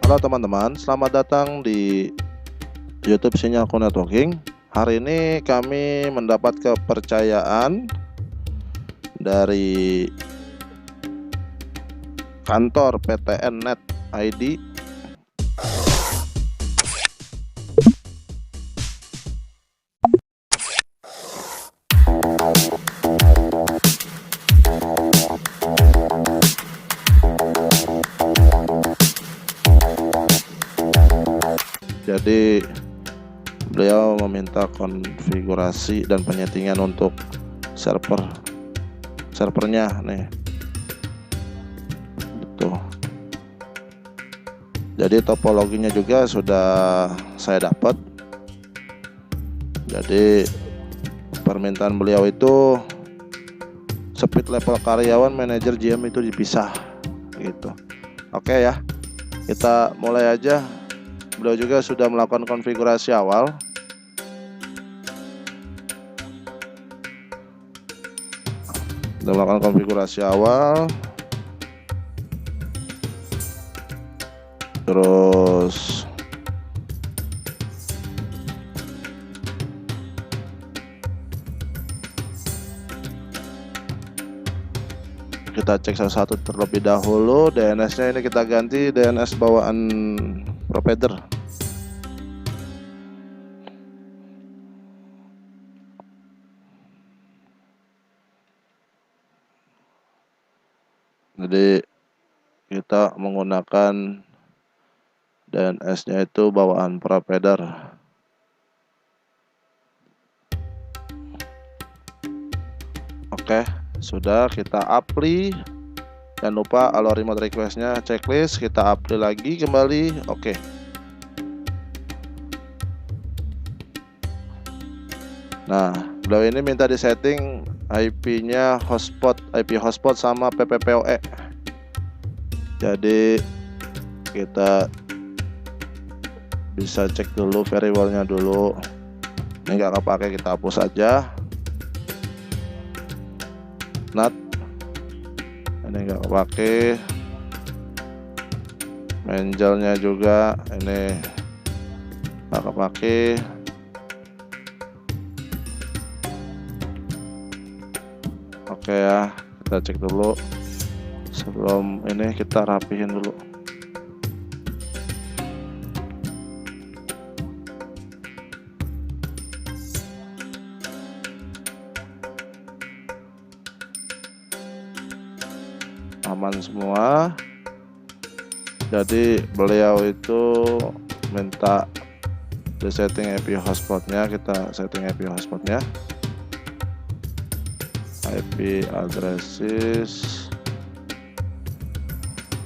Halo teman-teman, selamat datang di YouTube Sinyalku Networking. Hari ini kami mendapat kepercayaan dari kantor PTN Net ID. Jadi beliau meminta konfigurasi dan penyetingan untuk servernya nih. Tuh. Jadi topologinya juga sudah saya dapat. Jadi permintaan beliau itu speed level karyawan, manajer, GM itu dipisah gitu. Oke ya, kita mulai aja. Beliau juga sudah melakukan konfigurasi awal. Terus kita cek satu-satu terlebih dahulu. DNS-nya ini kita ganti DNS bawaan provider. Jadi kita menggunakan DNS-nya itu bawaan provider. Oke, sudah kita apply. Jangan lupa allow remote request-nya checklist, kita apply lagi kembali. Oke. Nah, beliau ini minta disetting IP-nya IP hotspot sama PPPoE. Jadi kita bisa cek dulu variable-nya dulu. Ini nggak kepake, kita hapus aja. Not, ini nggak kepake. Menjelnya juga ini nggak kepake. Oke ya, kita cek dulu. Sebelum ini kita rapihin dulu. Aman semua. Jadi beliau itu minta di setting IP hotspotnya, kita setting IP hotspotnya. IP addresses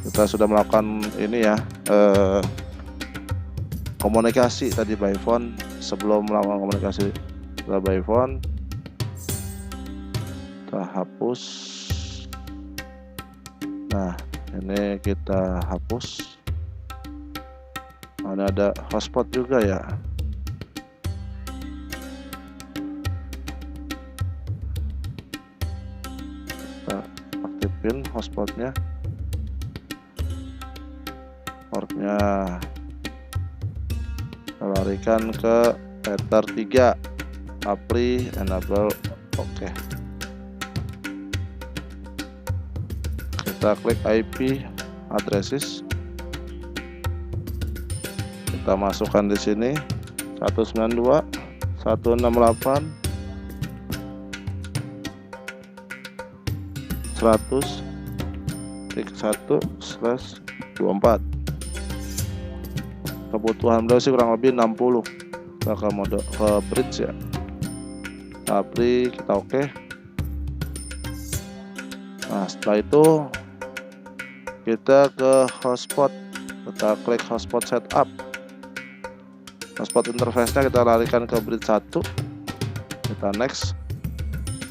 kita sudah melakukan ini ya, komunikasi tadi by phone. Sebelum melakukan komunikasi by phone, kita hapus. Nah, ini kita hapus. Mana ada hotspot juga ya. Kita aktifin hotspotnya. Portnya kita larikan ke Ether 3, apply, enable, oke. Kita klik IP addresses, kita masukkan di sini 192 168 100.1/24. Kebutuhan beliau sih kurang lebih 60 ke mode ke bridge ya. Apply, kita oke. Nah, setelah itu kita ke hotspot, kita klik hotspot setup. Hotspot interface-nya kita larikan ke bridge 1. Kita next,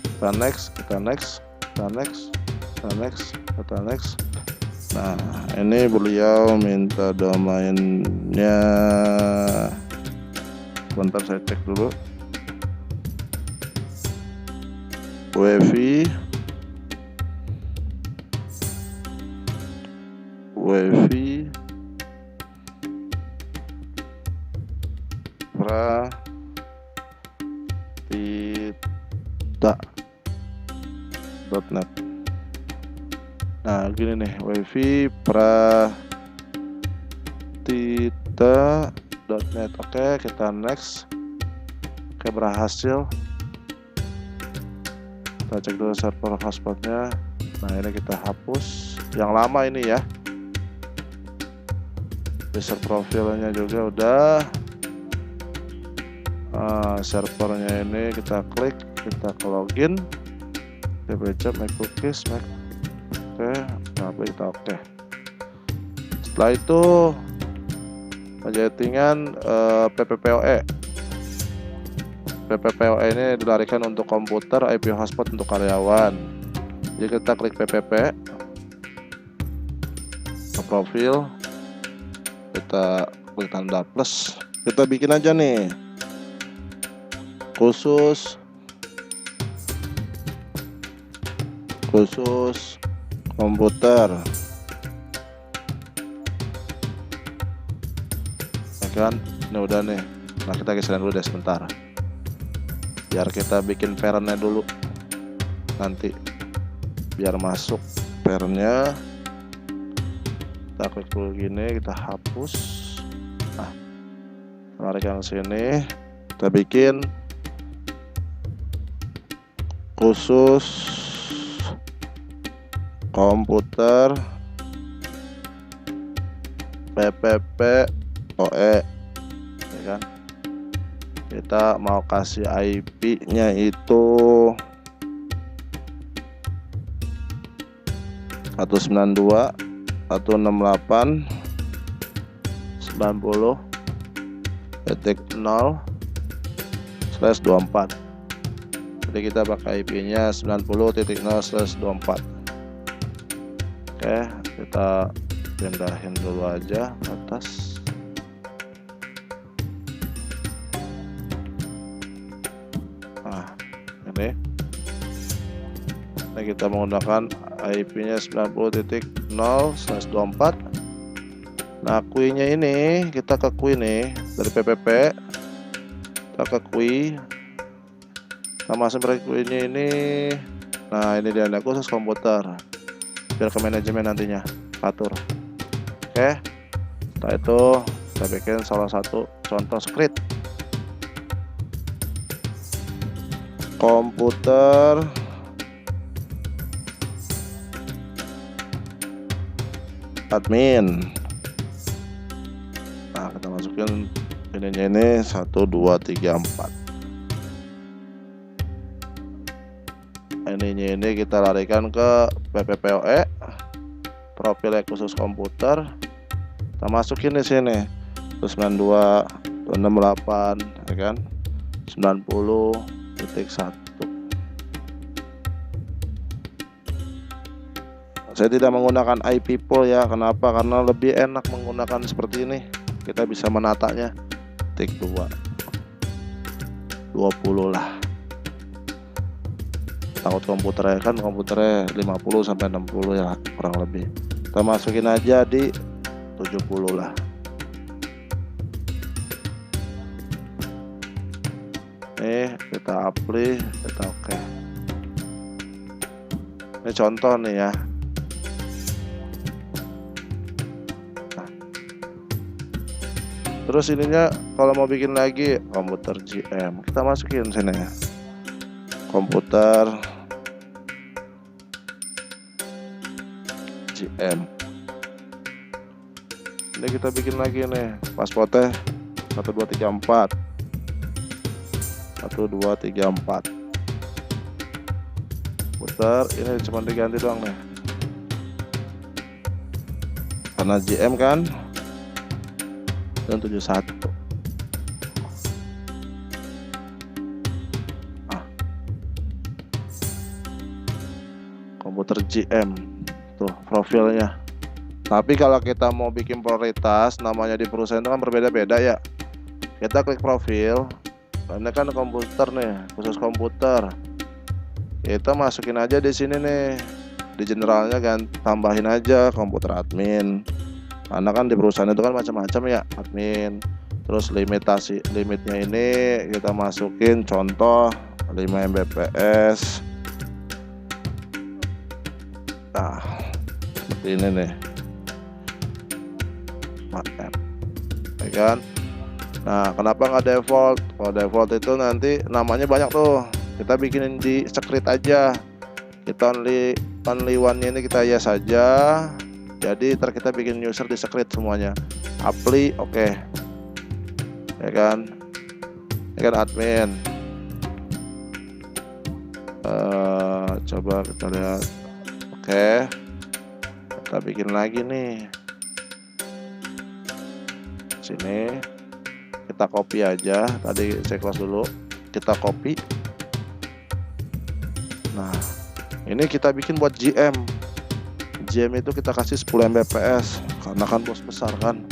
kita next, kita next, kita next, kita next, kita next. Nah, ini beliau minta domainnya. Sebentar saya cek dulu. WiFi pratita.net. Nah gini nih, wifi pratita.net. Oke, kita next. Oke, berhasil. Kita cek dulu server hotspotnya. Nah ini kita hapus yang lama ini ya. User profilnya juga udah. Servernya ini kita klik, kita ke login, kita baca make cookies, make. Oke, tapi kita oke. Setelah itu penjettingan PPPoE. PPPoE ini dilarikan untuk komputer, IP hotspot untuk karyawan. Jadi kita klik PPP, ke profil, kita klik tanda plus, kita bikin aja nih khusus komputer, ya kan? Ini udah nih. Nah kita geserin dulu deh sebentar, biar kita bikin parentnya dulu nanti, biar masuk parentnya. Kita klik dulu gini, kita hapus. Nah, larikan ke sini, kita bikin khusus komputer PPPoE, ya kan? Kita mau kasih IP-nya itu 192.168.0/24. Jadi kita pakai IP-nya 90.0/24. Oke, kita pindahin dulu aja ke atas. Nah, ini kita menggunakan IP-nya 90.0/24. Nah, kui-nya ini kita ke kui nih dari PPP, kita ke kui. Nah, masuk dari kui-nya ini. Nah, ini dia khusus komputer. Biar ke manajemen nantinya atur. Oke. Setelah itu kita bikin salah satu contoh script. Komputer admin. Nah, kita masukin ininya ini 1 2 3 4. Ininya ini kita larikan ke PPPoE, profilnya khusus komputer. Kita masukin di sini 92.68, ya kan? 90.1. Saya tidak menggunakan IP pool ya. Kenapa? Karena lebih enak menggunakan seperti ini. Kita bisa menatanya. Tik 2 20 lah. Takut komputernya kan, komputernya 50 sampai 60 ya kurang lebih. Kita masukin aja di 70 lah. Kita apply, kita oke. Ini contoh nih ya. Nah. Terus ininya kalau mau bikin lagi komputer GM, kita masukin sini ya. Komputer GM. Ini kita bikin lagi nih passwordnya 1234 1234. Putar, ini cuma diganti doang nih karena GM kan, dan 71. Komputer GM tuh profilnya. Tapi kalau kita mau bikin prioritas, namanya di perusahaan itu kan berbeda-beda ya. Kita klik profil, ini kan komputer nih, khusus komputer. Kita masukin aja di sini nih, di generalnya kan tambahin aja komputer admin. Karena kan di perusahaan itu kan macam-macam ya, admin. Terus limitnya ini kita masukin contoh 5 Mbps. Nah, seperti ini nih, ya kan? Nah, kenapa nggak default? Kalau default itu nanti namanya banyak tuh. Kita bikinin di script aja. Kita only one ini kita yes saja. Jadi ntar kita bikin user di script semuanya. Apply, oke. Ya kan? Ya kan admin. Coba kita lihat. Oke. Kita bikin lagi nih. Sini. Kita copy aja. Tadi saya close dulu. Kita copy. Nah, ini kita bikin buat GM. GM itu kita kasih 10 Mbps karena kan bos besar kan,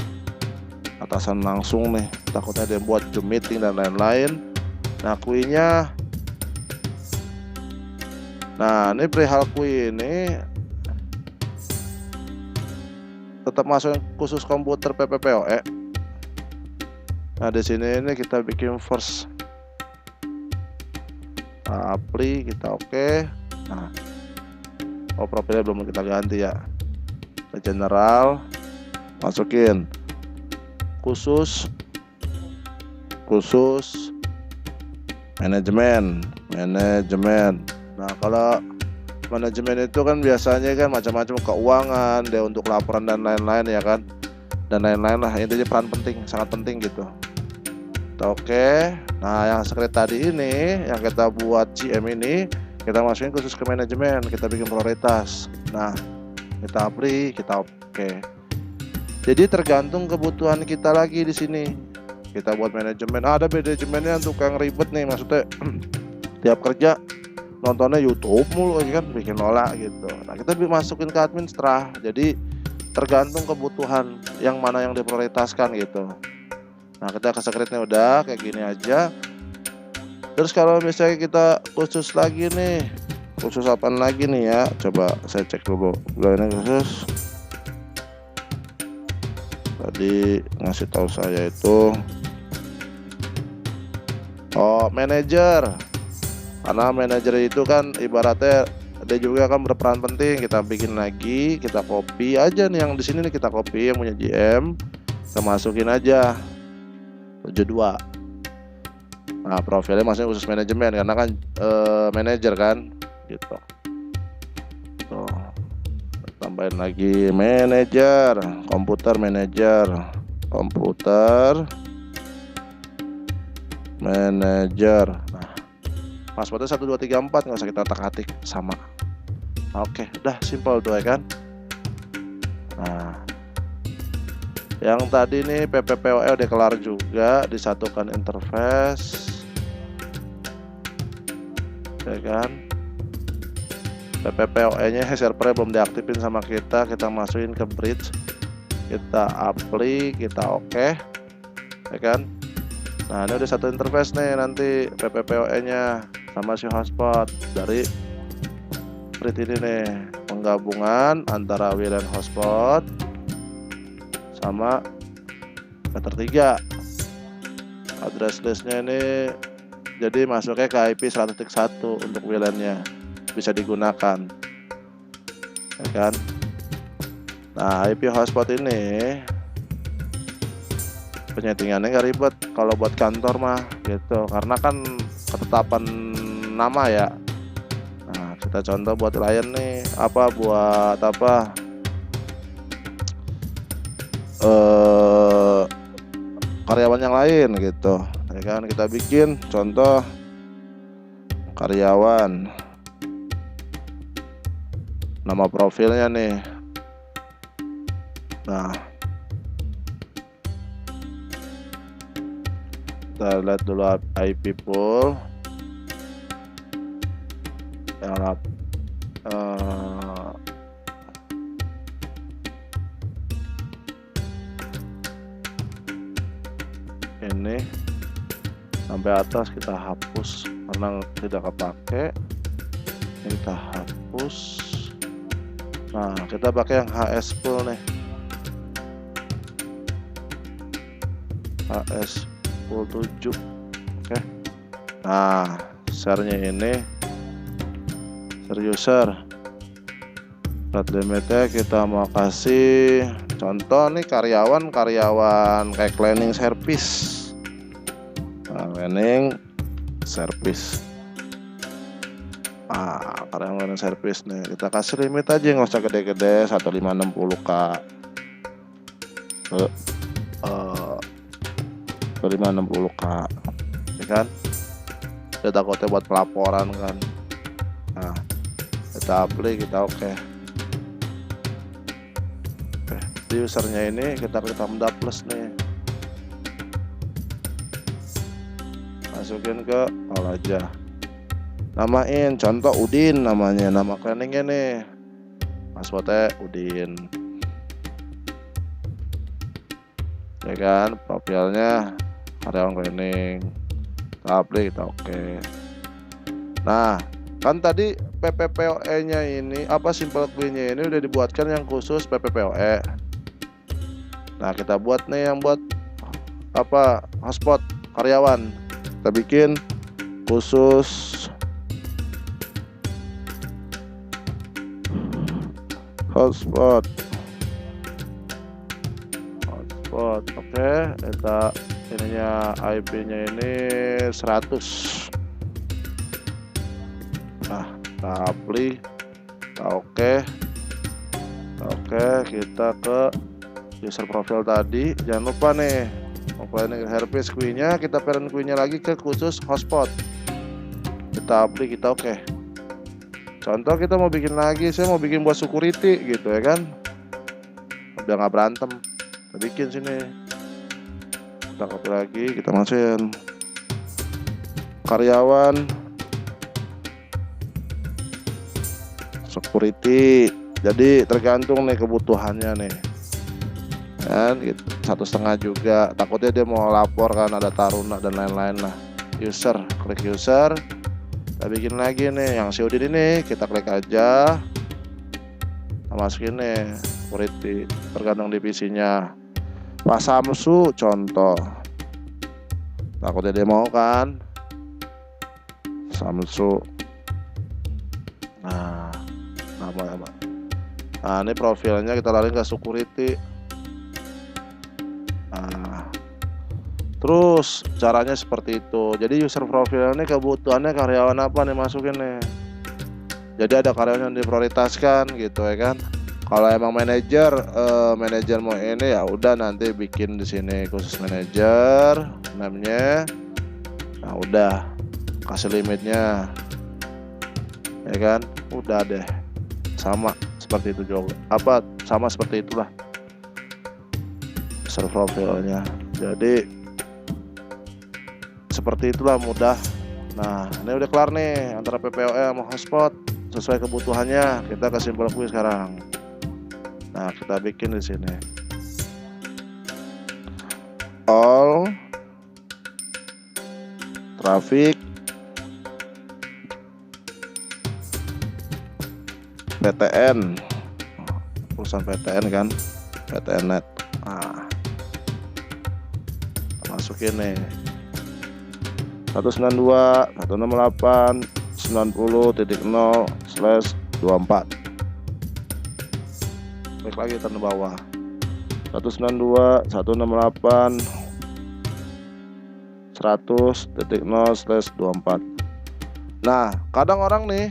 atasan langsung nih, takutnya dia buat Zoom meeting dan lain-lain. Nah, kui-nya, nah ini perihal kui ini tetap masuk yang khusus komputer PPPoE. Nah, di sini ini kita bikin first apply, kita oke. Nah, profilnya belum kita ganti ya. Ke general, masukin khusus manajemen. Nah, kalau manajemen itu kan biasanya kan macam-macam, keuangan, dia untuk laporan dan lain-lain ya kan, dan lain-lain lah, intinya peran penting, sangat penting gitu. Oke. Nah, yang script tadi ini yang kita buat GM ini kita masukin khusus ke manajemen, kita bikin prioritas. Nah, kita apply, kita oke. Jadi tergantung kebutuhan kita lagi di sini. Kita buat manajemen, ada manajemennya untuk yang ribet nih, maksudnya tiap kerja nontonnya YouTube mulu kan, bikin nolak gitu. Nah, kita masukin ke admin setelah. Jadi tergantung kebutuhan yang mana yang diprioritaskan gitu. Nah, kita ke scriptnya udah kayak gini aja. Terus kalau misalnya kita khusus lagi nih, khusus apaan lagi nih ya, coba saya cek dulu. Ini khusus tadi ngasih tahu saya itu manajer, karena manajer itu kan ibaratnya dia juga kan berperan penting. Kita bikin lagi, kita copy aja nih yang di sini nih, kita copy yang punya GM, kita masukin aja 72. Nah, profilnya maksudnya khusus manajemen karena kan manajer kan gitu. Tuh, tambahin lagi manajer, komputer manajer. Nah, passwordnya 1234, nggak usah kita otak-atik, sama. Oke, udah simple tuh ya kan. Nah, yang tadi nih PPPoE udah kelar juga, disatukan interface, ya kan. PPPoE-nya servernya belum diaktifin sama kita masukin ke bridge, kita apply, kita oke, ya kan. Nah, ini udah satu interface nih, nanti PPPoE-nya sama si hotspot dari bridge ini nih, penggabungan antara WLAN hotspot sama meter 3. Address listnya ini jadi masuknya ke IP 100.1 untuk WLAN-nya bisa digunakan, ya kan. Nah, IP hotspot ini penyetingannya nggak ribet kalau buat kantor mah gitu, karena kan ketetapan nama ya. Nah, kita contoh buat klien nih, buat karyawan yang lain gitu, ya kan. Kita bikin contoh karyawan, nama profilnya nih. Nah, kita lihat dulu IP pool yang ini sampai atas kita hapus karena tidak kepake. Ini kita hapus. Nah, kita pakai yang HS pool nih. HS7. Oke. Nah, share-nya ini share user. Rate limitnya kita mau kasih contoh nih karyawan kayak cleaning service. Nah, cleaning service. Karyawan service nih kita kasih limit aja, nggak usah gede-gede, 1560k ke 560k ya kan. Kita takutnya buat pelaporan kan. Nah, kita apply, kita oke. Di usernya ini kita klik tambah plus nih, masukin ke all aja, namain contoh Udin namanya, nama cleaningnya nih, passwordnya Udin ya kan. Profilnya karyawan cleaning, kita apply, kita oke. Nah kan tadi PPPoE nya ini simple queue nya ini udah dibuatkan yang khusus PPPoE. Nah kita buat nih yang buat hotspot karyawan, kita bikin khusus hotspot. Oke, kita ininya IP nya ini 100. Nah kita apply, kita oke, kita ke user profile tadi. Jangan lupa nih cleaning service queue-nya kita parent queue-nya lagi ke khusus hotspot, kita apply, kita oke. Contoh kita mau bikin lagi, saya mau bikin buat security gitu ya kan, udah nggak berantem, kita bikin sini, kita copy lagi, kita masukin karyawan security. Jadi tergantung nih kebutuhannya nih kan, gitu. 1,5 juga, takutnya dia mau lapor kan, ada taruna dan lain-lain lah. User, klik user, kita bikin lagi nih yang si Udin ini, kita klik aja, kita masukin nih security, tergantung divisinya. Pak Samsu contoh, takutnya dia mau kan, Samsu. Nah nama. Nah ini profilnya kita lari ke security. Terus caranya seperti itu. Jadi user profil ini kebutuhannya karyawan apa nih, masukin nih. Jadi ada karyawan yang diprioritaskan gitu ya kan. Kalau emang manajer mau ini ya udah nanti bikin di sini khusus manajer namanya. Nah udah kasih limitnya ya kan, udah deh, sama seperti itu juga, sama seperti itulah user profilnya. Jadi seperti itulah, mudah. Nah ini udah kelar nih antara PPoE sama hotspot sesuai kebutuhannya. Kita ke simple queue sekarang. Nah kita bikin di sini all traffic PTN, perusahaan PTN kan, PTN net. Nah masukin nih 192.168.90.0/24. Klik lagi tanda bawah 192.168.100.0/24. Nah kadang orang nih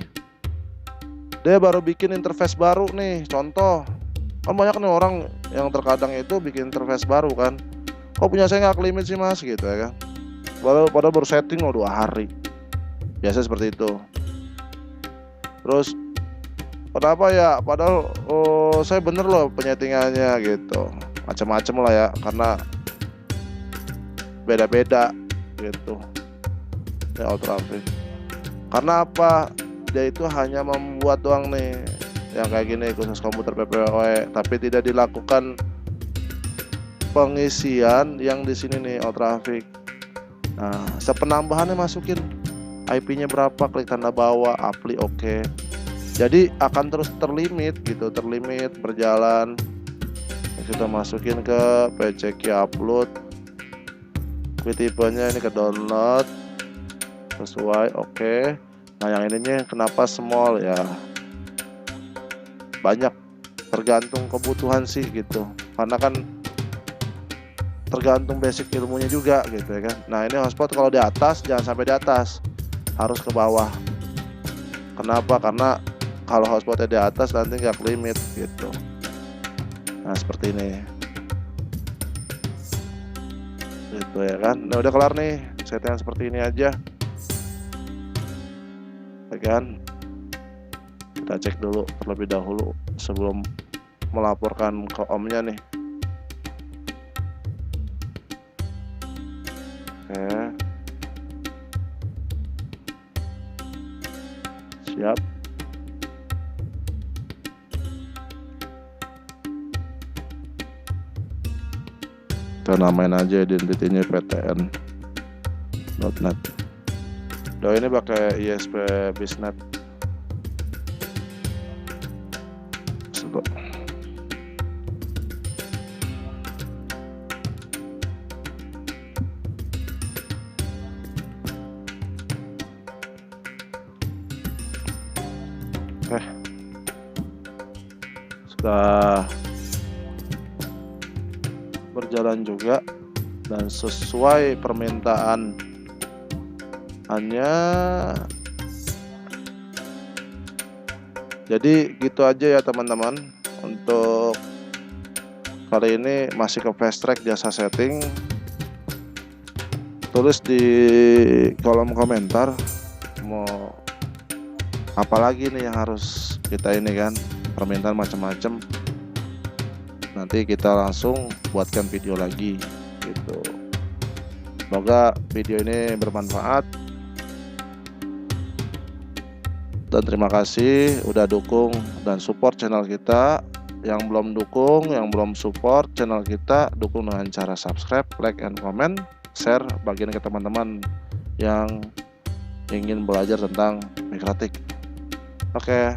dia baru bikin interface baru nih, contoh kan banyak nih orang yang terkadang itu bikin interface baru kan, kok punya saya nggak limit sih mas gitu ya kan, padahal baru setting 2 hari, biasa seperti itu. Terus kenapa ya, padahal saya bener loh penyetingannya gitu, macam-macam lah ya, karena beda-beda gitu ya all traffic. Karena apa, dia itu hanya membuat doang nih yang kayak gini khusus komputer PPoE, tapi tidak dilakukan pengisian yang di sini nih all traffic. Nah sepenambahannya masukin IP-nya berapa, klik tanda bawah, apply oke. Jadi akan terus terlimit gitu, terlimit berjalan. Kita masukin ke PCQ upload. tipenya ini ke download sesuai. Oke. Nah yang ininya kenapa small ya, banyak tergantung kebutuhan sih gitu, karena kan tergantung basic ilmunya juga gitu ya kan. Nah ini hotspot kalau di atas jangan sampai di atas, harus ke bawah. Kenapa? Karena kalau hotspotnya di atas nanti nggak limit gitu. Nah seperti ini gitu ya kan. Nah udah kelar nih, settingan seperti ini aja ya kan. Kita cek dulu terlebih dahulu sebelum melaporkan ke omnya nih. Oke, siap. Kita namain aja identitinya ptn.net. Do ini pakai ISP bisnet. Sudah berjalan juga dan sesuai permintaan hanya. Jadi gitu aja ya teman-teman, untuk kali ini masih ke fast track jasa setting. Tulis di kolom komentar mau apalagi nih yang harus kita ini kan, permintaan macam-macam. Nanti kita langsung buatkan video lagi gitu. Semoga video ini bermanfaat. Dan terima kasih udah dukung dan support channel kita. Yang belum dukung, yang belum support channel kita, dukung dengan cara subscribe, like, and comment, share, bagian ke teman-teman yang ingin belajar tentang Mikratik. Oke.